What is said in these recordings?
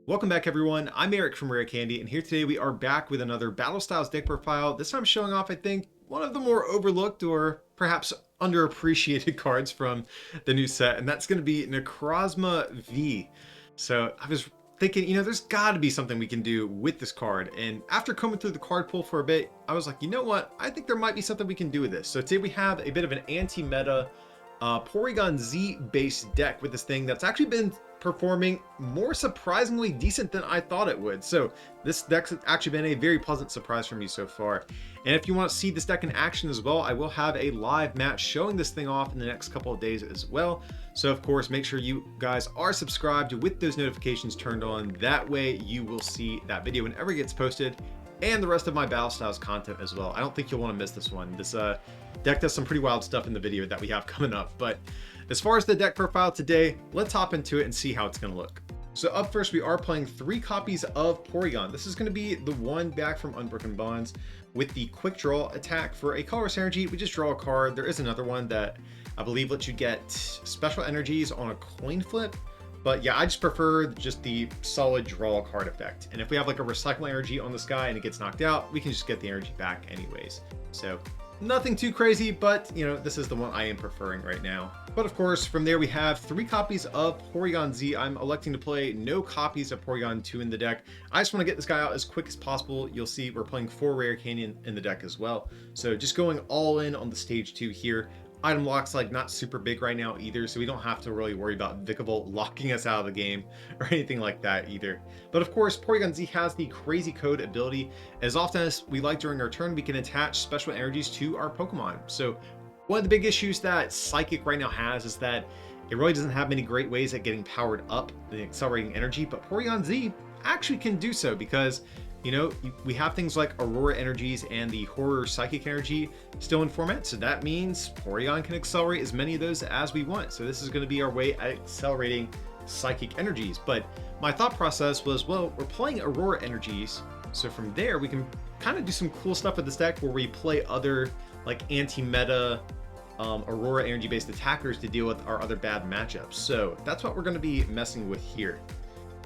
Welcome back everyone, I'm Eric from Rare Candy, and here today we are back with another Battle Styles deck profile. This time showing off, I think, one of the more overlooked or perhaps underappreciated cards from the new set, and that's going to be Necrozma V. So I was thinking, there's got to be something we can do with this card, and after combing through the card pool for a bit, I was like, you know what, I think there might be something we can do with this. So today we have a bit of an anti-meta Porygon Z based deck with this thing that's actually been performing more surprisingly decent than I thought it would. So this deck's actually been a very pleasant surprise for me so far. And if you want to see this deck in action as well, I will have a live match showing this thing off in the next couple of days as well. So of course, make sure you guys are subscribed with those notifications turned on. That way you will see that video whenever it gets posted, and the rest of my Battle Styles content as well. I don't think you'll want to miss this one. This deck does some pretty wild stuff in the video that we have coming up. But as far as the deck profile today, let's hop into it and see how it's going to look. So up first, we are playing 3 copies of Porygon. This is going to be the one back from Unbroken Bonds with the quick draw attack. For a colorless energy, we just draw a card. There is another one that I believe lets you get special energies on a coin flip. But yeah, I just prefer just the solid draw card effect. And if we have like a recycle energy on this guy and it gets knocked out, we can just get the energy back anyways. So nothing too crazy, but this is the one I am preferring right now. But of course, from there we have 3 copies of Porygon Z. I'm electing to play no copies of Porygon 2 in the deck. I just want to get this guy out as quick as possible. You'll see we're playing 4 Rare Candy in the deck as well. So just going all in on the stage 2 here. Item lock's like not super big right now either, so we don't have to really worry about Vikavolt locking us out of the game or anything like that either. But of course, Porygon Z has the Crazy Code ability. As often as we like during our turn, we can attach special energies to our Pokemon. So one of the big issues that Psychic right now has is that it really doesn't have many great ways at getting powered up, the accelerating energy, but Porygon Z actually can do so because we have things like Aurora energies and the Horror Psychic energy still in format. So that means Porygon can accelerate as many of those as we want. So this is going to be our way at accelerating Psychic energies. But my thought process was, well, we're playing Aurora energies. So from there, we can kind of do some cool stuff with this deck where we play other like anti-meta Aurora energy based attackers to deal with our other bad matchups. So that's what we're going to be messing with here.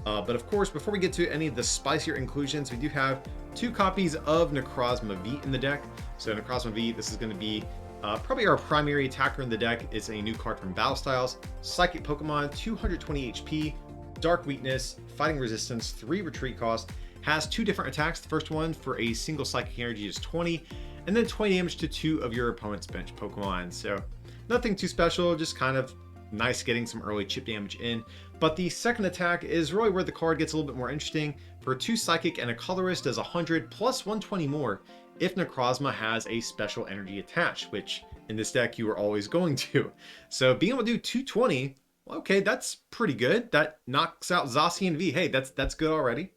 But of course, before we get to any of the spicier inclusions, we do have 2 copies of Necrozma V in the deck. So Necrozma V, this is going to be probably our primary attacker in the deck. It's a new card from Battle Styles. Psychic Pokemon, 220 HP, Dark Weakness, Fighting Resistance, 3 retreat cost. Has 2 different attacks. The first one for a single Psychic energy is 20, and then 20 damage to 2 of your opponent's bench Pokemon. So nothing too special, just kind of nice getting some early chip damage in. But the second attack is really where the card gets a little bit more interesting. For 2 Psychic and a Colorless, does 100 plus 120 more if Necrozma has a special energy attached, which in this deck you are always going to. So being able to do 220, okay, that's pretty good. That knocks out Zacian V. Hey, that's good already.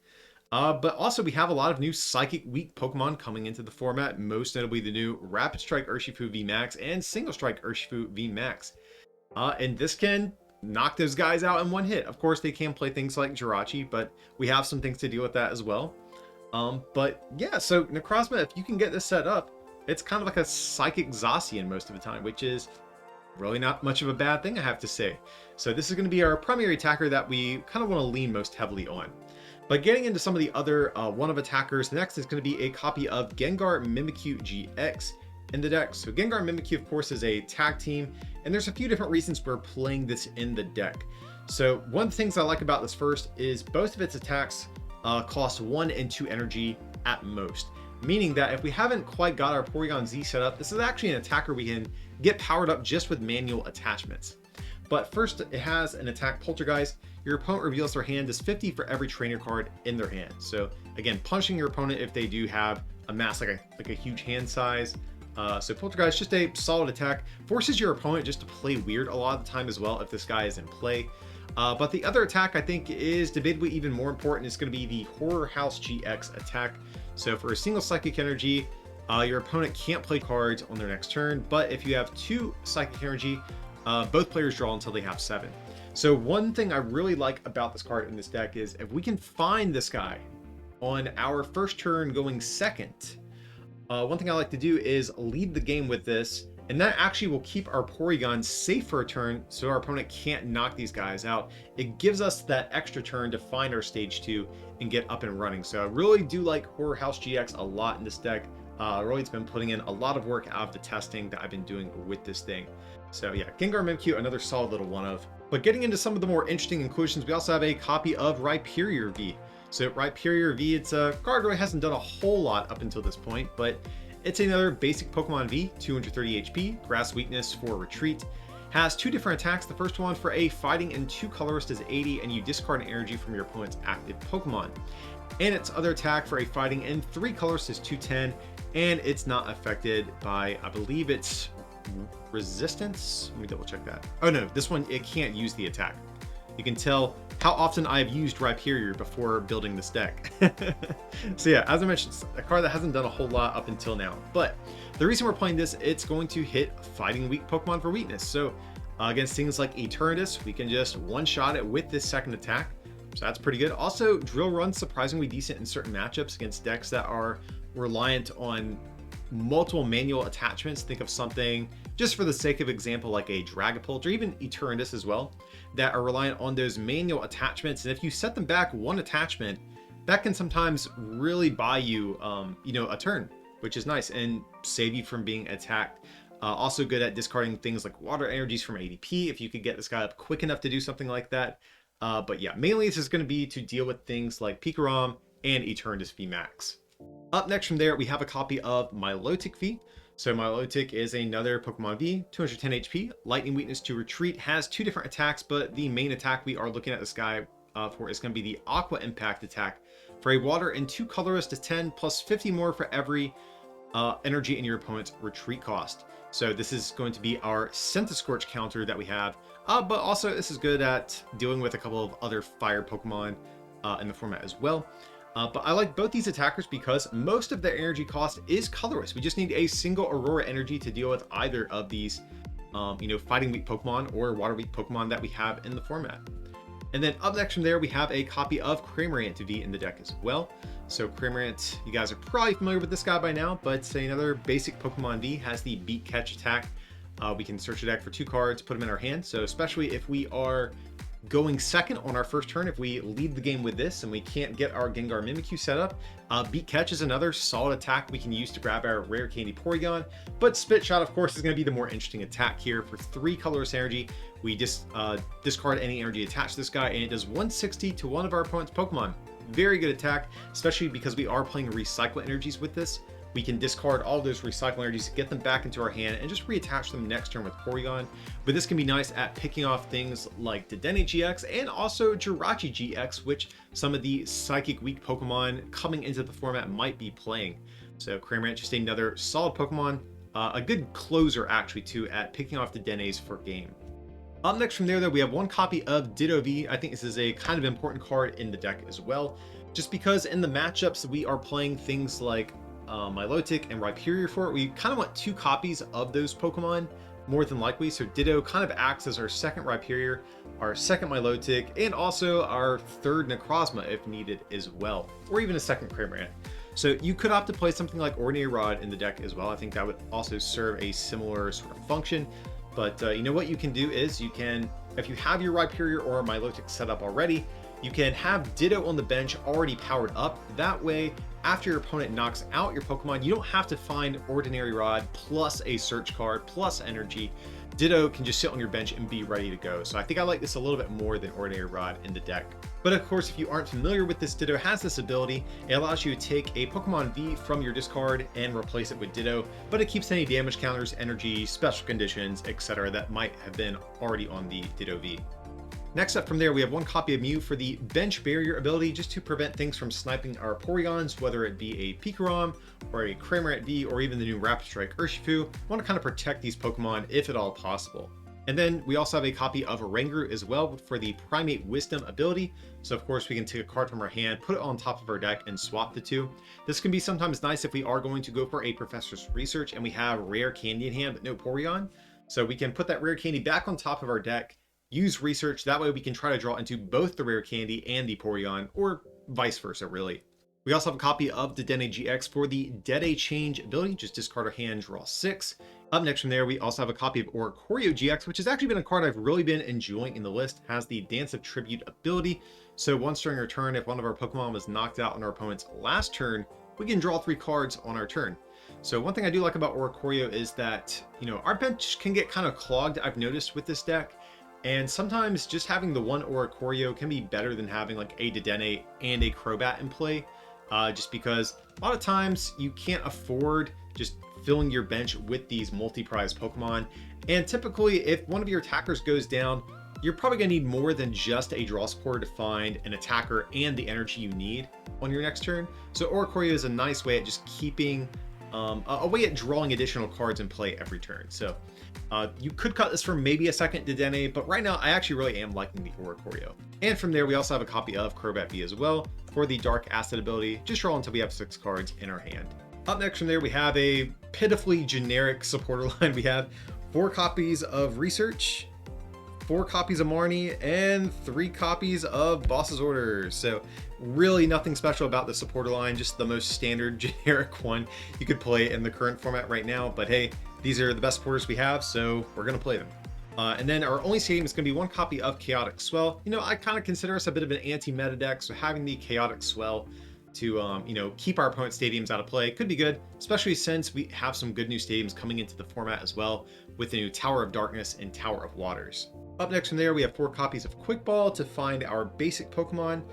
But also we have a lot of new Psychic weak Pokemon coming into the format, most notably the new Rapid Strike Urshifu V Max and Single Strike Urshifu V Max. And this can knock those guys out in one hit. Of course, they can play things like Jirachi, but we have some things to deal with that as well. But yeah, so Necrozma, if you can get this set up, it's kind of like a Psychic Zacian most of the time, which is really not much of a bad thing, I have to say. So this is going to be our primary attacker that we kind of want to lean most heavily on. But getting into some of the other one-of attackers, next is going to be a copy of Gengar Mimikyu GX in the deck. So Gengar Mimikyu, of course, is a tag team, and there's a few different reasons we're playing this in the deck. So one of the things I like about this first is both of its attacks cost 1 and 2 energy at most, meaning that if we haven't quite got our Porygon Z set up, this is actually an attacker we can get powered up just with manual attachments. But first, it has an attack Poltergeist. Your opponent reveals their hand is 50 for every trainer card in their hand. So again, punching your opponent if they do have a mass like a huge hand size. So Poltergeist, just a solid attack, forces your opponent just to play weird a lot of the time as well if this guy is in play. But the other attack I think is debatably even more important. It's going to be the Horror House GX attack. So for a single Psychic energy, your opponent can't play cards on their next turn, but if you have 2 Psychic energy, both players draw until they have 7. So one thing I really like about this card in this deck is if we can find this guy on our first turn going second, one thing I like to do is lead the game with this And that actually will keep our Porygon safe for a turn so our opponent can't knock these guys out. It gives us that extra turn to find our stage 2 and get up and running. So I really do like Horror House GX a lot in this deck. Really, it's been putting in a lot of work out of the testing that I've been doing with this thing. So yeah, Gengar Mimikyu, another solid little one of. But getting into some of the more interesting inclusions, we also have a copy of Rhyperior V. So Rhyperior V, it's a card that hasn't done a whole lot up until this point, but it's another basic Pokemon V, 230 HP, Grass Weakness for Retreat. Has 2 different attacks. The first one for a Fighting and 2 Colorist is 80, and you discard an energy from your opponent's active Pokemon. And its other attack for a Fighting and 3 Colorist is 210, and it's not affected by, I believe it's resistance. Let me double check that. Oh no, this one, it can't use the attack. You can tell how often I've used Rhyperior before building this deck. So yeah, as I mentioned, it's a card that hasn't done a whole lot up until now. But the reason we're playing this, it's going to hit fighting weak Pokemon for weakness. So against things like Eternatus, we can just one-shot it with this second attack. So that's pretty good. Also, Drill Run's surprisingly decent in certain matchups against decks that are reliant on multiple manual attachments. Think of something, just for the sake of example, like a Dragapult or even Eternatus as well, that are reliant on those manual attachments. And if you set them back one attachment, that can sometimes really buy you, a turn, which is nice, and save you from being attacked. Also good at discarding things like water energies from ADP, if you could get this guy up quick enough to do something like that. But yeah, mainly this is going to be to deal with things like Pikarom and Eternatus VMAX. Up next from there, we have a copy of Milotic V. So Milotic is another Pokemon V, 210 HP, Lightning Weakness to Retreat, has 2 different attacks, but the main attack we are looking at this guy for is going to be the Aqua Impact attack. For a Water and 2 Colorist is 10, plus 50 more for every energy in your opponent's retreat cost. So this is going to be our Centiskorch counter that we have, but also this is good at dealing with a couple of other fire Pokemon in the format as well. But I like both these attackers because most of their energy cost is colorless. We just need a single Aurora energy to deal with either of these, fighting weak Pokemon or water weak Pokemon that we have in the format. And then up next from there, we have a copy of Cramorant V in the deck as well. So Cramorant, you guys are probably familiar with this guy by now, but another basic Pokemon V, has the Beat Catch attack. We can search the deck for 2 cards, put them in our hand. So especially if we are going second on our first turn, if we lead the game with this and we can't get our Gengar Mimikyu set up, Beat Catch is another solid attack we can use to grab our Rare Candy Porygon. But Spit Shot, of course, is going to be the more interesting attack here. For 3 colorless energy, we just discard any energy attached to this guy, and it does 160 to one of our opponent's Pokemon. Very good attack, especially because we are playing Recycle energies with this. We can discard all those Recycle energies, get them back into our hand, and just reattach them next turn with Porygon. But this can be nice at picking off things like Dedenne GX and also Jirachi GX, which some of the Psychic Weak Pokemon coming into the format might be playing. So Cramorant, just another solid Pokemon. A good closer, actually, too, at picking off Dedennes for game. Up next from there, though, we have one copy of Ditto V. I think this is a kind of important card in the deck as well, just because in the matchups we are playing things like Milotic and Rhyperior for it. We kind of want 2 copies of those Pokemon, more than likely. So Ditto kind of acts as our second Rhyperior, our second Milotic, and also our third Necrozma if needed as well, or even a second Cramorant. So you could opt to play something like Ordinary Rod in the deck as well. I think that would also serve a similar sort of function. But what you can do is you can, if you have your Rhyperior or Milotic set up already, you can have Ditto on the bench already powered up. That way, after your opponent knocks out your Pokemon, you don't have to find Ordinary Rod plus a search card plus energy. Ditto can just sit on your bench and be ready to go. So I think I like this a little bit more than Ordinary Rod in the deck. But of course, if you aren't familiar with this, Ditto has this ability. It allows you to take a Pokemon V from your discard and replace it with Ditto, but it keeps any damage counters, energy, special conditions, etc. that might have been already on the Ditto V. Next up from there, we have one copy of Mew for the Bench Barrier ability, just to prevent things from sniping our Porygons, whether it be a Pikarom or a Cramorant V or even the new Rapid Strike Urshifu. Want to kind of protect these Pokemon if at all possible. And then we also have a copy of Oranguru as well for the Primate Wisdom ability. So of course we can take a card from our hand, put it on top of our deck, and swap the 2. This can be sometimes nice if we are going to go for a Professor's Research and we have Rare Candy in hand but no Porygon. So we can put that Rare Candy back on top of our deck, use Research, that way we can try to draw into both the Rare Candy and the Porygon, or vice versa really. We also have a copy of Dedenne GX for the Dede Change ability. Just discard our hand, draw 6. Up next from there, we also have a copy of Oricorio GX, which has actually been a card I've really been enjoying in the list. Has the Dance of Tribute ability. So once during our turn, if one of our Pokemon was knocked out on our opponent's last turn, we can draw 3 cards on our turn. So one thing I do like about Oricorio is that, our bench can get kind of clogged, I've noticed, with this deck. And sometimes just having the one Oricorio can be better than having like a Dedenne and a Crobat in play. Just because a lot of times you can't afford just filling your bench with these multi-prize Pokemon. And typically, if one of your attackers goes down, you're probably going to need more than just a draw supporter to find an attacker and the energy you need on your next turn. So Oricorio is a nice way at just keeping a way at drawing additional cards in play every turn. So you could cut this for maybe a second Dedenne, but right now I actually really am liking the Oricorio. And from there, we also have a copy of Crobat V as well for the Dark Acid ability. Just draw until we have 6 cards in our hand. Up next from there, we have a pitifully generic supporter line. We have 4 copies of Research, 4 copies of Marnie, and 3 copies of Boss's Orders. So really nothing special about the supporter line, just the most standard generic one you could play in the current format right now. But hey, these are the best supporters we have, so we're going to play them. And then our only stadium is going to be 1 copy of Chaotic Swell. I kind of consider us a bit of an anti-meta deck, so having the Chaotic Swell to keep our opponent's stadiums out of play could be good, especially since we have some good new stadiums coming into the format as well, with the new Tower of Darkness and Tower of Waters. Up next from there, we have 4 copies of Quick Ball to find our basic Pokemon,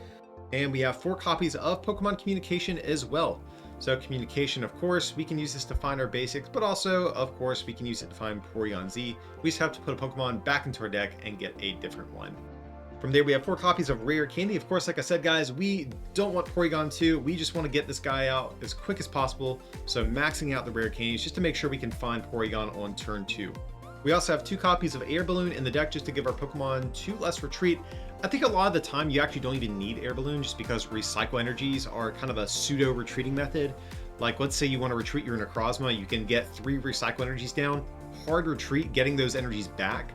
and we have 4 copies of Pokemon Communication as well. So Communication, of course, we can use this to find our basics, but also, of course, we can use it to find Porygon Z. We just have to put a Pokemon back into our deck and get a different one. From there, we have 4 copies of Rare Candy. Of course, like I said, guys, we don't want Porygon 2. We just want to get this guy out as quick as possible. So maxing out the Rare Candies just to make sure we can find Porygon on turn 2. We also have 2 copies of Air Balloon in the deck just to give our Pokemon 2 less retreat. I think a lot of the time you actually don't even need Air Balloon just because Recycle Energies are kind of a pseudo retreating method. Like, let's say you want to retreat your Necrozma, you can get 3 Recycle Energies down, hard retreat getting those energies back,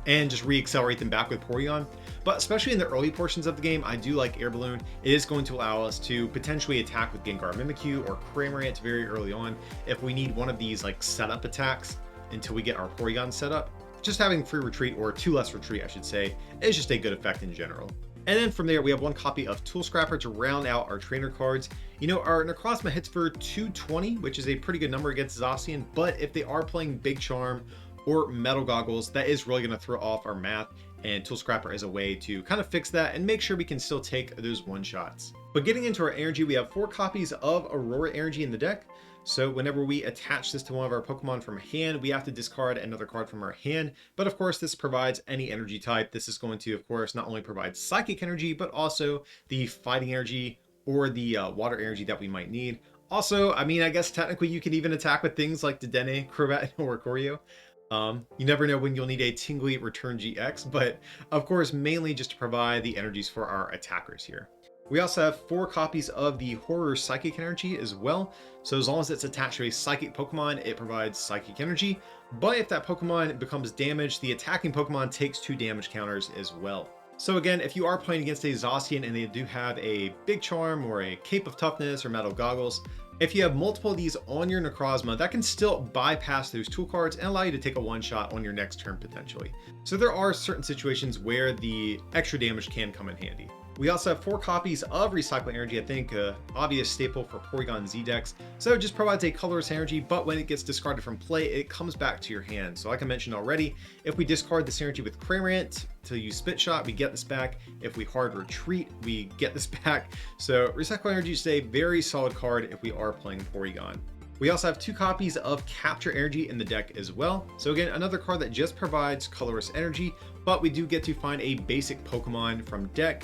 and just re-accelerate them back with Porygon. But especially in the early portions of the game, I do like Air Balloon. It is going to allow us to potentially attack with Gengar Mimikyu or Cramorant very early on if we need one of these like setup attacks until we get our Porygon set up. Just having free retreat, or 2 less retreat I should say, is just a good effect in general. And then from there, we have 1 copy of Tool Scrapper to round out our trainer cards. Our Necrozma hits for 220, which is a pretty good number against Zacian, but if they are playing Big Charm or Metal Goggles, that is really going to throw off our math, and Tool Scrapper is a way to kind of fix that and make sure we can still take those one-shots. But getting into our energy, we have 4 copies of Aurora Energy in the deck. So whenever we attach this to one of our Pokemon from hand, we have to discard another card from our hand. But of course, this provides any energy type. This is going to, of course, not only provide psychic energy, but also the fighting energy or the water energy that we might need. Also, I guess technically you can even attack with things like Dedenne, Crobat, and Oricorio. You never know when you'll need a Tingly Return GX, but of course, mainly just to provide the energies for our attackers here. We also have 4 copies of the Horror Psychic Energy as well. So as long as it's attached to a Psychic Pokemon, it provides Psychic Energy. But if that Pokemon becomes damaged, the attacking Pokemon takes 2 damage counters as well. So again, if you are playing against a Zacian and they do have a Big Charm or a Cape of Toughness or Metal Goggles, if you have multiple of these on your Necrozma, that can still bypass those tool cards and allow you to take a one-shot on your next turn potentially. So there are certain situations where the extra damage can come in handy. We also have 4 copies of Recycle Energy, I think obvious staple for Porygon Z decks. So it just provides a colorless energy, but when it gets discarded from play, it comes back to your hand. So like I mentioned already, if we discard this energy with Cramorant to use Spit Shot, we get this back. If we hard retreat, we get this back. So Recycle Energy is a very solid card if we are playing Porygon. We also have 2 copies of Capture Energy in the deck as well. So again, another card that just provides colorless energy, but we do get to find a basic Pokemon from deck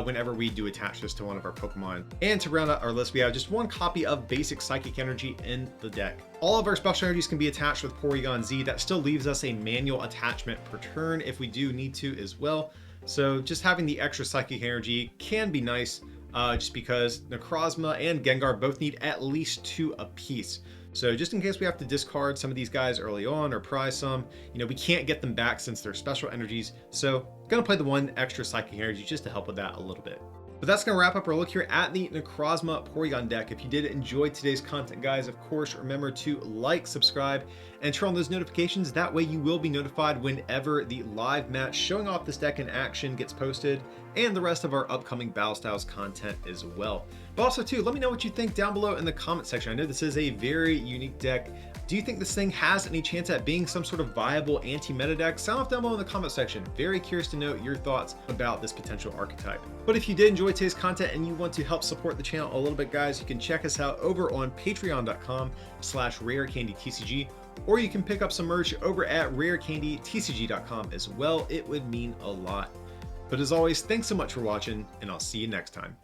whenever we do attach this to one of our Pokemon. And to round out our list, we have just 1 copy of basic Psychic Energy in the deck. All of our special energies can be attached with Porygon Z. That still leaves us a manual attachment per turn if we do need to as well. So just having the extra Psychic Energy can be nice, just because Necrozma and Gengar both need at least 2 apiece. So just in case we have to discard some of these guys early on or prize some, we can't get them back since they're special energies. So gonna play the 1 extra Psychic Energy just to help with that a little bit. But that's going to wrap up our look here at the Necrozma Porygon deck. If you did enjoy today's content, guys, of course, remember to like, subscribe, and turn on those notifications. That way you will be notified whenever the live match showing off this deck in action gets posted, and the rest of our upcoming Battle Styles content as well. But also too, let me know what you think down below in the comment section. I know this is a very unique deck. Do you think this thing has any chance at being some sort of viable anti-meta deck? Sound off down below in the comment section. Very curious to know your thoughts about this potential archetype. But if you did enjoy today's content and you want to help support the channel a little bit, guys, you can check us out over on patreon.com/rarecandytcg, or you can pick up some merch over at rarecandytcg.com as well. It would mean a lot. But as always, thanks so much for watching, and I'll see you next time.